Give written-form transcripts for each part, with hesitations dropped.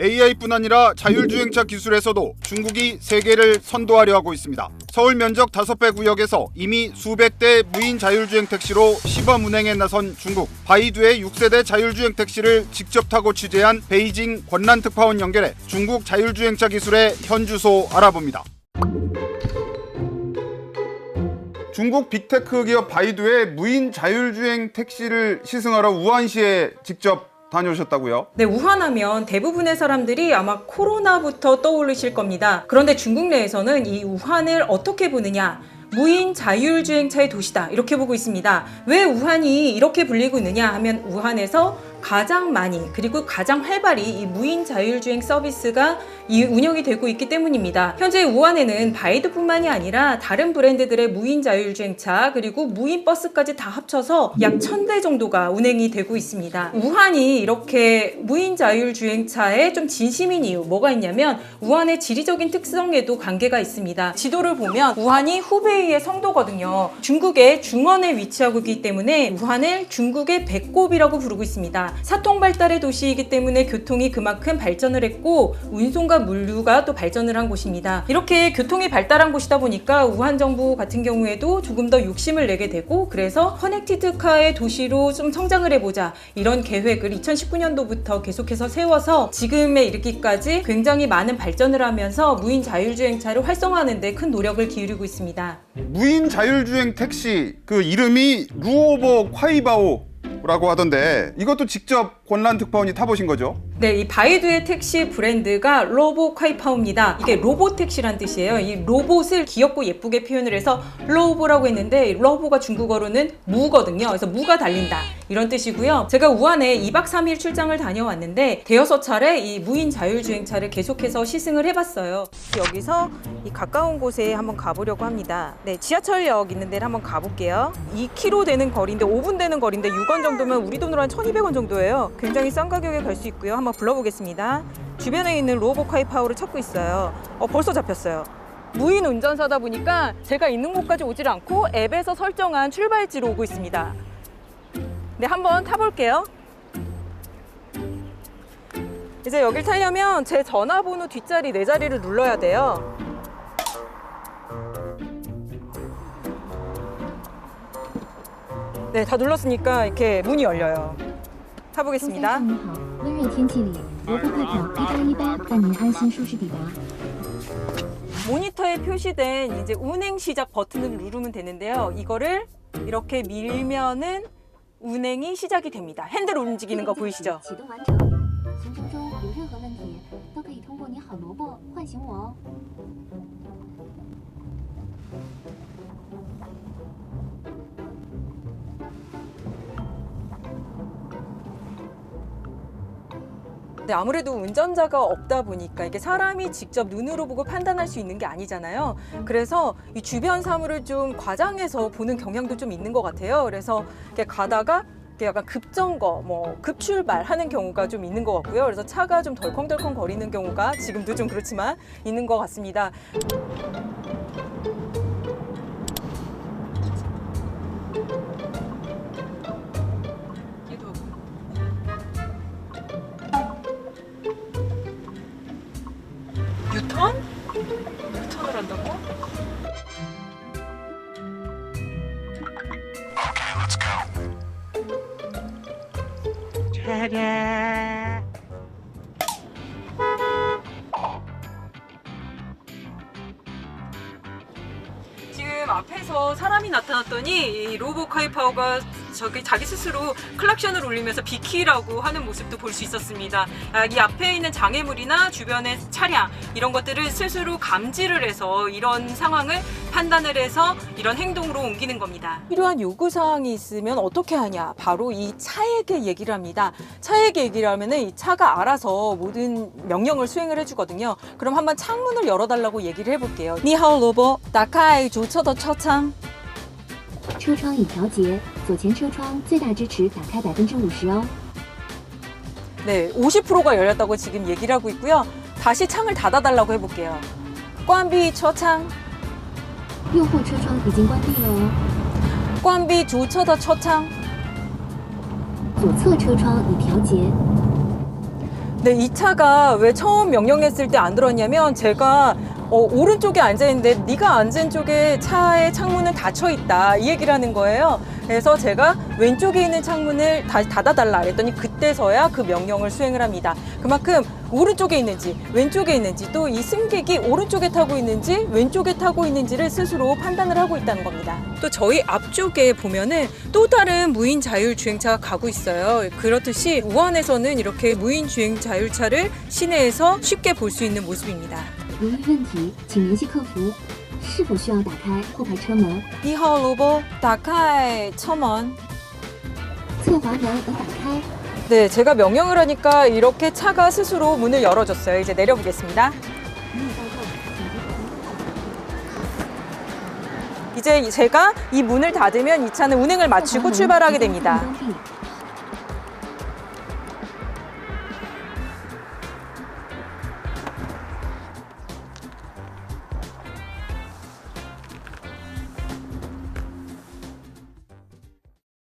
AI뿐 아니라 자율주행차 기술에서도 중국이 세계를 선도하려 하고 있습니다. 서울 면적 5배 구역에서 이미 수백 대 무인 자율주행 택시로 시범 운행에 나선 중국. 바이두의 6세대 자율주행 택시를 직접 타고 취재한 베이징 권란 특파원 연결해 중국 자율주행차 기술의 현주소 알아봅니다. 중국 빅테크 기업 바이두의 무인 자율주행 택시를 시승하러 우한시에 직접 다녀오셨다고요? 네, 우한하면 대부분의 사람들이 아마 코로나부터 떠올리실 겁니다. 그런데 중국 내에서는 이 우한을 어떻게 보느냐? 무인 자율주행차의 도시다, 이렇게 보고 있습니다. 왜 우한이 이렇게 불리고 있느냐 하면 우한에서 가장 많이 그리고 가장 활발히 이 무인 자율주행 서비스가 운영이 되고 있기 때문입니다. 현재 우한에는 바이두뿐만이 아니라 다른 브랜드들의 무인 자율주행차 그리고 무인 버스까지 다 합쳐서 약 1000대 정도가 운행이 되고 있습니다. 우한이 이렇게 무인 자율주행차에 좀 진심인 이유 뭐가 있냐면 우한의 지리적인 특성에도 관계가 있습니다. 지도를 보면 우한이 후베이의 성도거든요. 중국의 중원에 위치하고 있기 때문에 우한을 중국의 배꼽이라고 부르고 있습니다. 사통 발달의 도시이기 때문에 교통이 그만큼 발전을 했고 운송과 물류가 또 발전을 한 곳입니다. 이렇게 교통이 발달한 곳이다 보니까 우한 정부 같은 경우에도 조금 더 욕심을 내게 되고 그래서 커넥티드카의 도시로 좀 성장을 해보자 이런 계획을 2019년도부터 계속해서 세워서 지금에 이르기까지 굉장히 많은 발전을 하면서 무인 자율주행차를 활성화하는 데 큰 노력을 기울이고 있습니다. 무인 자율주행 택시 그 이름이 루오버 콰이바오 라고 하던데 이것도 직접 권란 특파원이 타보신 거죠? 네, 이 바이두의 택시 브랜드가 로보 콰이파오입니다. 이게 로봇 택시란 뜻이에요. 이 로봇을 귀엽고 예쁘게 표현을 해서 로보라고 했는데 로보가 중국어로는 무거든요. 그래서 무가 달린다 이런 뜻이고요. 제가 우한에 2박 3일 출장을 다녀왔는데 대여섯 차례 이 무인 자율주행차를 계속해서 시승을 해봤어요. 여기서 이 가까운 곳에 한번 가보려고 합니다. 네, 지하철역 있는 데를 한번 가볼게요. 2km 되는 거리인데 5분 되는 거리인데 6원 정도면 우리 돈으로 한 1,200원 정도예요. 굉장히 싼 가격에 갈 수 있고요. 한번 불러보겠습니다. 주변에 있는 로보 콰이파오를 찾고 있어요. 벌써 잡혔어요. 무인 운전사다 보니까 제가 있는 곳까지 오질 않고 앱에서 설정한 출발지로 오고 있습니다. 네, 한번 타볼게요. 이제 여길 타려면 제 전화번호 뒷자리 4자리를 눌러야 돼요. 네, 다 눌렀으니까 이렇게 문이 열려요. 타보겠습니다. 모니터에 표시된 이제 운행 시작 버튼을 누르면 되는데요. 이거를 이렇게 밀면은 운행이 시작이 됩니다. 핸들 움직이는 거 보이시죠? 네, 아무래도 운전자가 없다 보니까 이게 사람이 직접 눈으로 보고 판단할 수 있는 게 아니잖아요. 그래서 이 주변 사물을 좀 과장해서 보는 경향도 좀 있는 것 같아요. 그래서 이렇게 가다가 약간 급정거, 급출발하는 경우가 좀 있는 것 같고요. 그래서 차가 좀 덜컹덜컹 거리는 경우가 지금도 좀 그렇지만 있는 것 같습니다. 유턴? 유턴을 한다고? Okay, let's go. Ta-da! 지금 앞에서 사람이 나타났더니 이 로보 콰이파오가 자기 스스로 클락션을 울리면서 비키라고 하는 모습도 볼 수 있었습니다. 이 앞에 있는 장애물이나 주변의 차량 이런 것들을 스스로 감지를 해서 이런 상황을 판단을 해서 이런 행동으로 옮기는 겁니다. 필요한 요구사항이 있으면 어떻게 하냐? 바로 이 차에게 얘기를 합니다. 차에게 얘기를 하면 이 차가 알아서 모든 명령을 수행을 해주거든요. 그럼 한번 창문을 열어달라고 얘기를 해볼게요. 니하오 로보, 다카이 조처더 처창. 车窗已调节，左前车窗最大支持打开50%哦。 네, 50%가 열렸다고 지금 얘기를 하고 있고요. 다시 창을 닫아달라고 해볼게요. 关闭车窗. 右后车窗已经关闭了哦。关闭主车的车窗. 左侧车窗已调节。 네, 이 차가 왜 처음 명령했을 때 안 들었냐면 제가 오른쪽에 앉아있는데 네가 앉은 쪽에 차의 창문은 닫혀있다 이 얘기를 하는 거예요. 그래서 제가 왼쪽에 있는 창문을 닫아달라 그랬더니 그때서야 그 명령을 수행을 합니다. 그만큼 오른쪽에 있는지 왼쪽에 있는지 또 이 승객이 오른쪽에 타고 있는지 왼쪽에 타고 있는지를 스스로 판단을 하고 있다는 겁니다. 또 저희 앞쪽에 보면은 또 다른 무인 자율주행차가 가고 있어요. 그렇듯이 우한에서는 이렇게 무인 주행 자율차를 시내에서 쉽게 볼 수 있는 모습입니다. 如遇问题，请联系客服。是否需要打开后排车门？ 2호 로보 다카이 첨원. 侧滑门已打开。 네, 제가 명령을 하니까 이렇게 차가 스스로 문을 열어줬어요. 이제 내려보겠습니다. 이제 제가 이 문을 닫으면 이 차는 운행을 마치고 출발하게 됩니다.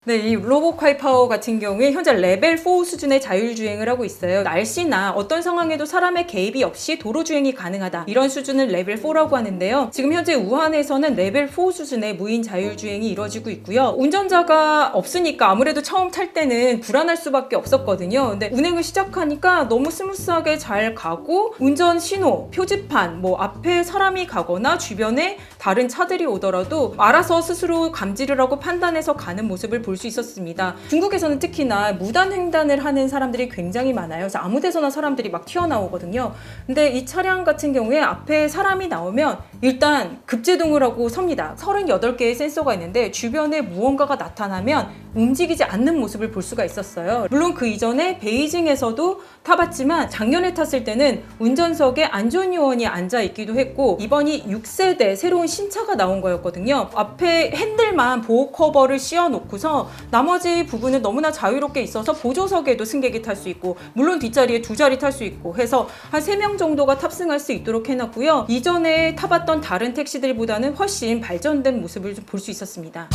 네, 이 로보카이 파워 같은 경우에 현재 레벨 4 수준의 자율주행을 하고 있어요. 날씨나 어떤 상황에도 사람의 개입이 없이 도로주행이 가능하다. 이런 수준을 레벨 4라고 하는데요. 지금 현재 우한에서는 레벨 4 수준의 무인 자율주행이 이루어지고 있고요. 운전자가 없으니까 아무래도 처음 탈 때는 불안할 수밖에 없었거든요. 근데 운행을 시작하니까 너무 스무스하게 잘 가고 운전 신호, 표지판, 뭐 앞에 사람이 가거나 주변에 다른 차들이 오더라도 알아서 스스로 감지를 하고 판단해서 가는 모습을 볼 수 있었습니다. 중국에서는 특히나 무단 횡단을 하는 사람들이 굉장히 많아요. 그래서 아무 데서나 사람들이 막 튀어나오거든요. 근데 이 차량 같은 경우에 앞에 사람이 나오면 일단 급제동을 하고 섭니다. 38개의 센서가 있는데 주변에 무언가가 나타나면 움직이지 않는 모습을 볼 수가 있었어요. 물론 그 이전에 베이징에서도 타봤지만 작년에 탔을 때는 운전석에 안전요원이 앉아있기도 했고 이번이 6세대 새로운 신차가 나온 거였거든요. 앞에 핸들만 보호 커버를 씌워놓고서 나머지 부분은 너무나 자유롭게 있어서 보조석에도 승객이 탈 수 있고 물론 뒷자리에 2자리 탈 수 있고 해서 한 3명 정도가 탑승할 수 있도록 해놨고요. 이전에 타봤던 다른 택시들보다는 훨씬 발전된 모습을 좀 볼 수 있었습니다.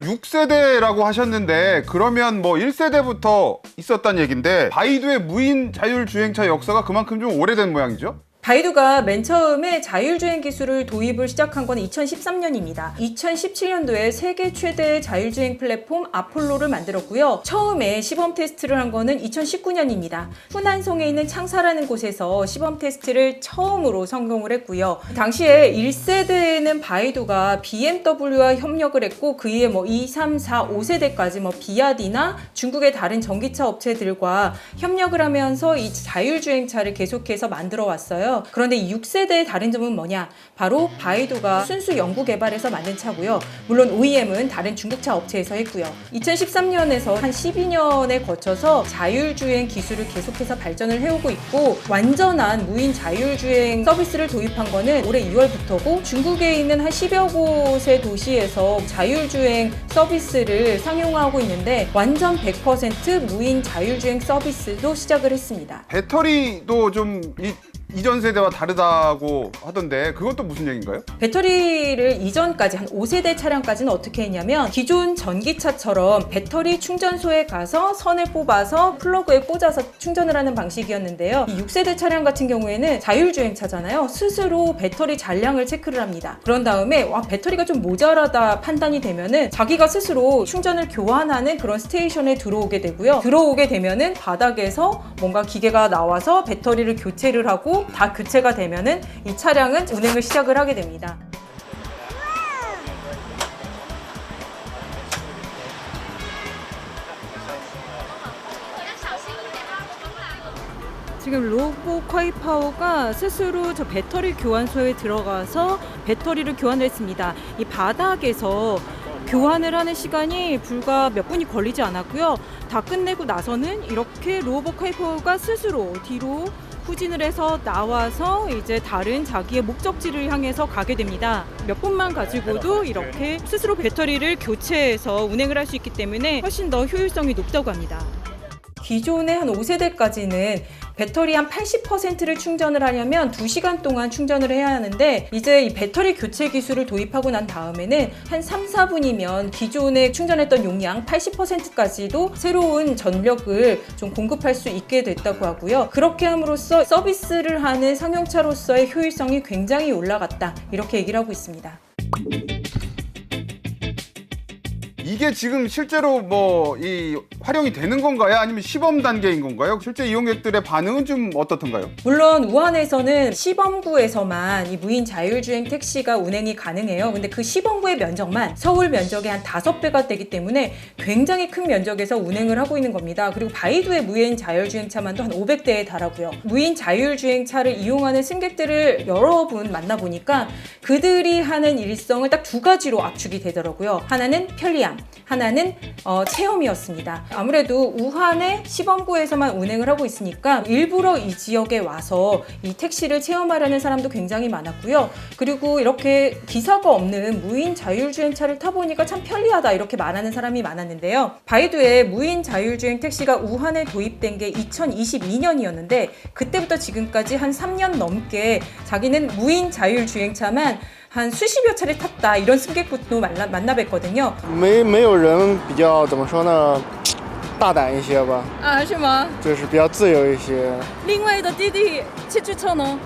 6세대라고 하셨는데 그러면 뭐 1세대부터 있었단 얘긴데 바이두의 무인 자율주행차 역사가 그만큼 좀 오래된 모양이죠? 바이두가 맨 처음에 자율주행 기술을 도입을 시작한 건 2013년입니다. 2017년도에 세계 최대의 자율주행 플랫폼 아폴로를 만들었고요. 처음에 시범 테스트를 한 거는 2019년입니다. 후난성에 있는 창사라는 곳에서 시범 테스트를 처음으로 성공을 했고요. 당시에 1세대에는 바이두가 BMW와 협력을 했고 그 이에 뭐 2, 3, 4, 5세대까지 뭐 비아디나 중국의 다른 전기차 업체들과 협력을 하면서 이 자율주행차를 계속해서 만들어 왔어요. 그런데 이 6세대의 다른 점은 뭐냐? 바로 바이두가 순수 연구 개발해서 만든 차고요. 물론 OEM은 다른 중국차 업체에서 했고요. 2013년에서 한 12년에 거쳐서 자율주행 기술을 계속해서 발전을 해오고 있고 완전한 무인 자율주행 서비스를 도입한 거는 올해 2월부터고 중국에 있는 한 10여 곳의 도시에서 자율주행 서비스를 상용화하고 있는데 완전 100% 무인 자율주행 서비스도 시작을 했습니다. 배터리도 좀 이전 세대와 다르다고 하던데 그것도 무슨 얘기인가요? 배터리를 이전까지 한 5세대 차량까지는 어떻게 했냐면 기존 전기차처럼 배터리 충전소에 가서 선을 뽑아서 플러그에 꽂아서 충전을 하는 방식이었는데요. 이 6세대 차량 같은 경우에는 자율주행차잖아요. 스스로 배터리 잔량을 체크를 합니다. 그런 다음에 와 배터리가 좀 모자라다 판단이 되면은 자기가 스스로 충전을 교환하는 그런 스테이션에 들어오게 되고요. 들어오게 되면은 바닥에서 뭔가 기계가 나와서 배터리를 교체를 하고 다 교체가 되면은 이 차량은 운행을 시작을 하게 됩니다. 지금 로보카이 파워가 스스로 저 배터리 교환소에 들어가서 배터리를 교환을 했습니다. 이 바닥에서 교환을 하는 시간이 불과 몇 분이 걸리지 않았고요. 다 끝내고 나서는 이렇게 로보카이 파워가 스스로 뒤로 후진을 해서 나와서 이제 다른 자기의 목적지를 향해서 가게 됩니다. 몇 분만 가지고도 이렇게 스스로 배터리를 교체해서 운행을 할 수 있기 때문에 훨씬 더 효율성이 높다고 합니다. 기존의 한 5세대까지는 배터리 한 80%를 충전을 하려면 2시간 동안 충전을 해야 하는데 이제 이 배터리 교체 기술을 도입하고 난 다음에는 한 3, 4분이면 기존에 충전했던 용량 80%까지도 새로운 전력을 좀 공급할 수 있게 됐다고 하고요. 그렇게 함으로써 서비스를 하는 상용차로서의 효율성이 굉장히 올라갔다. 이렇게 얘기를 하고 있습니다. 이게 지금 실제로 뭐 이 활용이 되는 건가요? 아니면 시범 단계인 건가요? 실제 이용객들의 반응은 좀 어떻던가요? 물론 우한에서는 시범구에서만 이 무인 자율주행 택시가 운행이 가능해요. 근데 그 시범구의 면적만 서울 면적의 한 5배가 되기 때문에 굉장히 큰 면적에서 운행을 하고 있는 겁니다. 그리고 바이두의 무인 자율주행차만도 한 500대에 달하고요. 무인 자율주행차를 이용하는 승객들을 여러 분 만나보니까 그들이 하는 일성을 딱 2가지로 압축이 되더라고요. 하나는 편리함, 하나는 체험이었습니다. 아무래도 우한의 시범구에서만 운행을 하고 있으니까 일부러 이 지역에 와서 이 택시를 체험하려는 사람도 굉장히 많았고요. 그리고 이렇게 기사가 없는 무인 자율주행차를 타보니까 참 편리하다 이렇게 말하는 사람이 많았는데요. 바이두의 무인 자율주행 택시가 우한에 도입된 게 2022년이었는데 그때부터 지금까지 한 3년 넘게 자기는 무인 자율주행차만 한 수십여 차례 탔다 이런 승객분도 만나 뵀거든요. 没有人比较怎么说呢，大胆一些吧，啊，是吗？就是比较自由一些。另外的滴滴七驱车呢？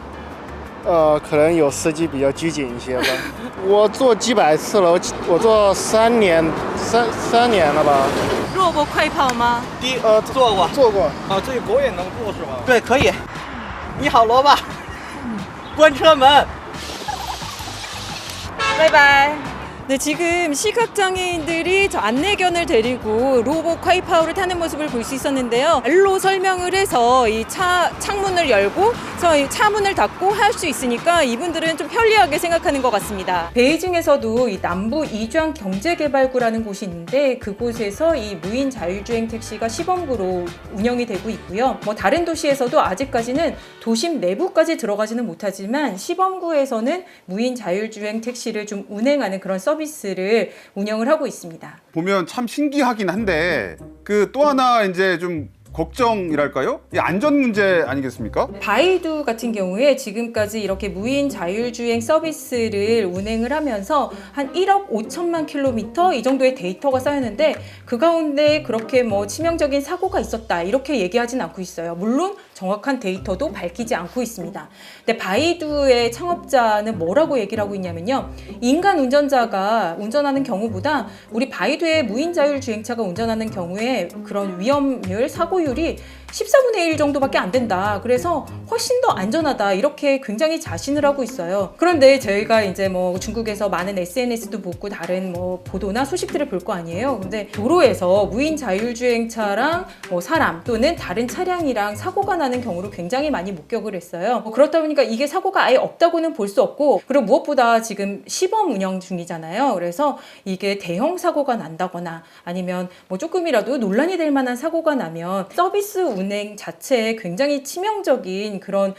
可能有司机比较拘谨一些吧。我坐几百次了，我坐三年了吧。弱过快跑吗？坐过坐过。啊，这个狗也能坐是吧？对，可以。你好，萝卜，关车门。 바이바이. 네, 지금 시각장애인들이 저 안내견을 데리고 로봇 콰이파오를 타는 모습을 볼 수 있었는데요. 말로 설명을 해서 이 차 창문을 열고 이 차문을 닫고 할 수 있으니까 이분들은 좀 편리하게 생각하는 것 같습니다. 베이징에서도 이 남부 이주안 경제개발구라는 곳이 있는데 그곳에서 이 무인 자율주행 택시가 시범구로 운영이 되고 있고요. 뭐 다른 도시에서도 아직까지는 도심 내부까지 들어가지는 못하지만 시범구에서는 무인 자율주행 택시를 좀 운행하는 그런 서비스를 운영을 하고 있습니다. 보면 참 신기하긴 한데 그 또 하나 이제 좀 걱정이랄까요? 이 안전 문제 아니겠습니까? 바이두 같은 경우에 지금까지 이렇게 무인 자율주행 서비스를 운행을 하면서 한 1억 5천만 킬로미터 이 정도의 데이터가 쌓였는데 그 가운데 그렇게 뭐 치명적인 사고가 있었다 이렇게 얘기하진 않고 있어요. 물론 정확한 데이터도 밝히지 않고 있습니다. 근데 바이두의 창업자는 뭐라고 얘기를 하고 있냐면요. 인간 운전자가 운전하는 경우보다 우리 바이두의 무인 자율주행차가 운전하는 경우에 그런 위험률, 사고율이 14분의 1 정도밖에 안 된다. 그래서 훨씬 더 안전하다. 이렇게 굉장히 자신을 하고 있어요. 그런데 저희가 이제 뭐 중국에서 많은 SNS도 보고 다른 뭐 보도나 소식들을 볼 거 아니에요. 근데 도로에서 무인 자율주행차랑 뭐 사람 또는 다른 차량이랑 사고가 나는 경우를 굉장히 많이 목격을 했어요. 그렇다 보니까 이게 사고가 아예 없다고는 볼 수 없고 그리고 무엇보다 지금 시범 운영 중이잖아요. 그래서 이게 대형 사고가 난다거나 아니면 뭐 조금이라도 논란이 될 만한 사고가 나면 서비스 운행 자체에 굉장히 치명적인 그런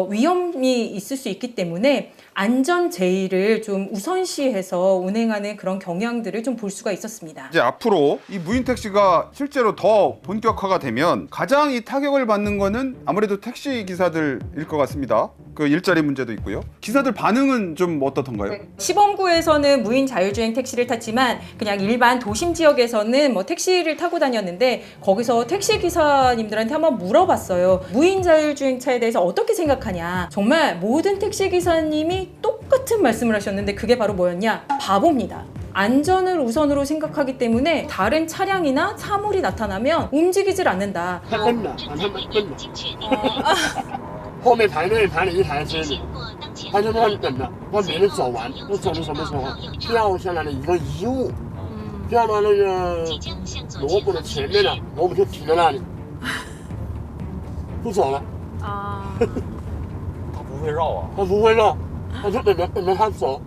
위험이 있을 수 있기 때문에 안전 제의를 좀 우선시해서 운행하는 그런 경향들을 좀 볼 수가 있었습니다. 이제 앞으로 이 무인 택시가 실제로 더 본격화가 되면 가장 이 타격을 받는 거는 아무래도 택시 기사들일 것 같습니다. 그 일자리 문제도 있고요. 기사들 반응은 좀 어떻던가요? 시범구에서는 무인 자율주행 택시를 탔지만 그냥 일반 도심 지역에서는 뭐 택시를 타고 다녔는데 거기서 택시 기사님들한테 한번 물어봤어요. 무인 자율주행차에 대해서 어떻게 생각하냐. 정말 모든 택시 기사님이 똑같은 말씀을 하셨는데 그게 바로 뭐였냐? 바보입니다. 안전을 우선으로 생각하기 때문에 다른 차량이나 사물이 나타나면 움직이질 않는다. 他跟着，他们跟着。后面排队排了一台车子，他就在那里等着，让别人走完。那走到什么时候？掉下来了一个遗物，掉到那个萝卜的前面了，萝卜就停在那里，不走了。啊他不会绕啊。他不会绕，他就等着他走。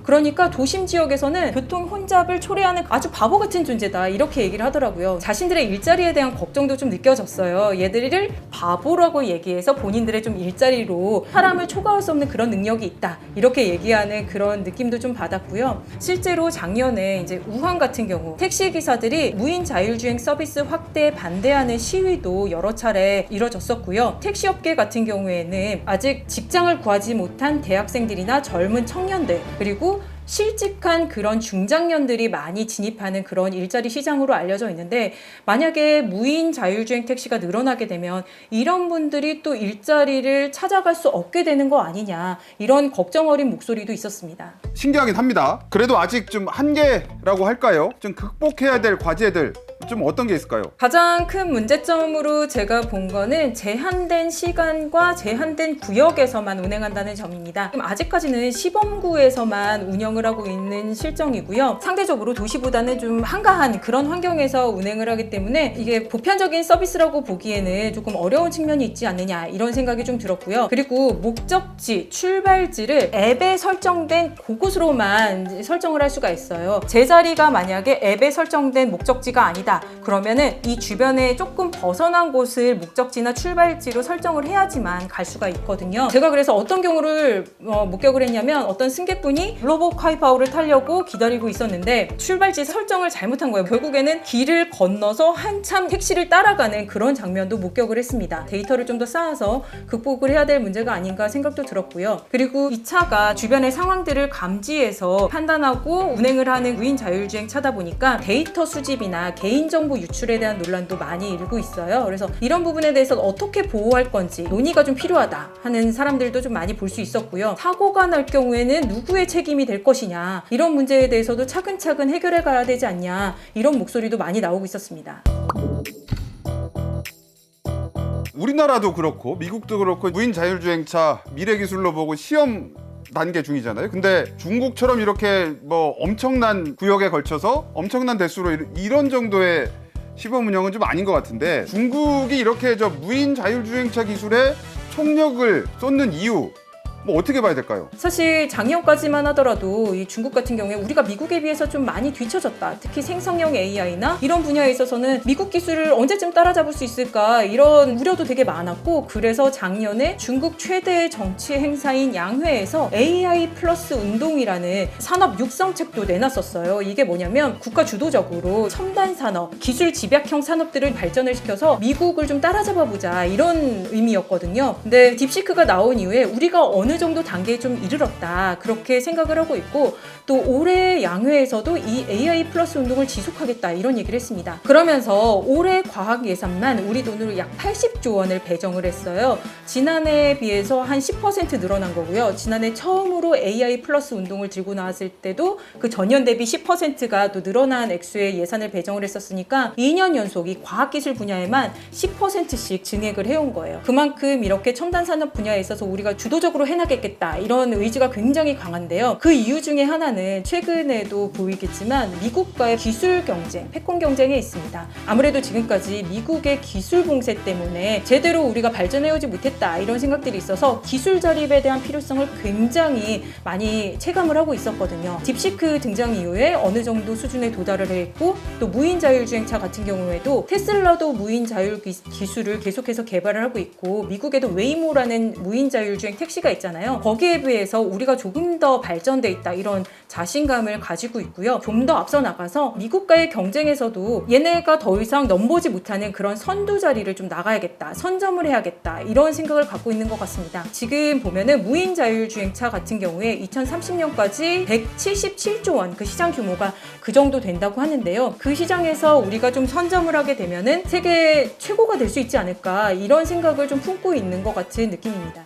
그러니까 도심 지역에서는 교통 혼잡을 초래하는 아주 바보 같은 존재다 이렇게 얘기를 하더라고요. 자신들의 일자리에 대한 걱정도 좀 느껴졌어요. 얘들을 바보라고 얘기해서 본인들의 좀 일자리로 사람을 초과할 수 없는 그런 능력이 있다 이렇게 얘기하는 그런 느낌도 좀 받았고요. 실제로 작년에 이제 우한 같은 경우 택시 기사들이 무인 자율주행 서비스 확대에 반대하는 시위도 여러 차례 이뤄졌었고요. 택시업계 같은 경우에는 아직 직장을 구하지 못한 대학생들이나 젊은 청년들 그리고 실직한 그런 중장년들이 많이 진입하는 그런 일자리 시장으로 알려져 있는데 만약에 무인 자율주행 택시가 늘어나게 되면 이런 분들이 또 일자리를 찾아갈 수 없게 되는 거 아니냐 이런 걱정 어린 목소리도 있었습니다. 신기하긴 합니다. 그래도 아직 좀 한계라고 할까요? 좀 극복해야 될 과제들 좀 어떤 게 있을까요? 가장 큰 문제점으로 제가 본 거는 제한된 시간과 제한된 구역에서만 운행한다는 점입니다. 그럼 아직까지는 시범구에서만 운영을 하고 있는 실정이고요. 상대적으로 도시보다는 좀 한가한 그런 환경에서 운행을 하기 때문에 이게 보편적인 서비스라고 보기에는 조금 어려운 측면이 있지 않느냐 이런 생각이 좀 들었고요. 그리고 목적지, 출발지를 앱에 설정된 그곳으로만 설정을 할 수가 있어요. 제 자리가 만약에 앱에 설정된 목적지가 아니다. 그러면은 이 주변에 조금 벗어난 곳을 목적지나 출발지로 설정을 해야지만 갈 수가 있거든요. 제가 그래서 어떤 경우를 목격을 했냐면 어떤 승객분이 로봇 카이파오를 타려고 기다리고 있었는데 출발지 설정을 잘못한 거예요. 결국에는 길을 건너서 한참 택시를 따라가는 그런 장면도 목격을 했습니다. 데이터를 좀 더 쌓아서 극복을 해야 될 문제가 아닌가 생각도 들었고요. 그리고 이 차가 주변의 상황들을 감지해서 판단하고 운행을 하는 무인 자율주행 차다 보니까 데이터 수집이나 개인정보 유출에 대한 논란도 많이 일고 있어요. 그래서 이런 부분에 대해서 어떻게 보호할 건지 논의가 좀 필요하다 하는 사람들도 좀 많이 볼 수 있었고요. 사고가 날 경우에는 누구의 책임이 될 것이냐 이런 문제에 대해서도 차근차근 해결해 가야 되지 않냐 이런 목소리도 많이 나오고 있었습니다. 우리나라도 그렇고 미국도 그렇고 무인 자율주행차 미래 기술로 보고 시험 단계 중이잖아요. 근데 중국처럼 이렇게 뭐 엄청난 구역에 걸쳐서 엄청난 대수로 이런 정도의 시범 운영은 좀 아닌 것 같은데 중국이 이렇게 저 무인 자율주행차 기술에 총력을 쏟는 이유 뭐 어떻게 봐야 될까요? 사실 작년까지만 하더라도 이 중국 같은 경우에 우리가 미국에 비해서 좀 많이 뒤처졌다. 특히 생성형 AI나 이런 분야에 있어서는 미국 기술을 언제쯤 따라잡을 수 있을까 이런 우려도 되게 많았고 그래서 작년에 중국 최대의 정치 행사인 양회에서 AI 플러스 운동이라는 산업 육성책도 내놨었어요. 이게 뭐냐면 국가 주도적으로 첨단 산업, 기술 집약형 산업들을 발전을 시켜서 미국을 좀 따라잡아 보자 이런 의미였거든요. 근데 딥시크가 나온 이후에 우리가 어느 정도 단계에 좀 이르렀다 그렇게 생각을 하고 있고 또 올해 양회에서도 이 AI 플러스 운동을 지속하겠다 이런 얘기를 했습니다. 그러면서 올해 과학 예산만 우리 돈으로 약 80조 원을 배정을 했어요. 지난해에 비해서 한 10% 늘어난 거고요. 지난해 처음으로 AI 플러스 운동을 들고 나왔을 때도 그 전년 대비 10%가 또 늘어난 액수의 예산을 배정을 했었으니까 2년 연속 이 과학기술 분야에만 10%씩 증액을 해온 거예요. 그만큼 이렇게 첨단 산업 분야에 있어서 우리가 주도적으로 해나가겠다 이런 의지가 굉장히 강한데요. 그 이유 중에 하나는 최근에도 보이겠지만 미국과의 기술 경쟁, 패권 경쟁에 있습니다. 아무래도 지금까지 미국의 기술 봉쇄 때문에 제대로 우리가 발전해오지 못했다 이런 생각들이 있어서 기술 자립에 대한 필요성을 굉장히 많이 체감을 하고 있었거든요. 딥시크 등장 이후에 어느 정도 수준에 도달을 했고 또 무인 자율주행차 같은 경우에도 테슬라도 무인 자율 기술을 계속해서 개발을 하고 있고 미국에도 웨이모라는 무인 자율주행 택시가 있잖아요. 거기에 비해서 우리가 조금 더 발전돼 있다 이런 자신감을 가지고 있고요. 좀 더 앞서 나가서 미국과의 경쟁에서도 얘네가 더 이상 넘보지 못하는 그런 선두 자리를 좀 나가야겠다, 선점을 해야겠다 이런 생각을 갖고 있는 것 같습니다. 지금 보면은 무인 자율주행차 같은 경우에 2030년까지 177조 원 그 시장 규모가 그 정도 된다고 하는데요. 그 시장에서 우리가 좀 선점을 하게 되면은 세계 최고가 될 수 있지 않을까 이런 생각을 좀 품고 있는 것 같은 느낌입니다.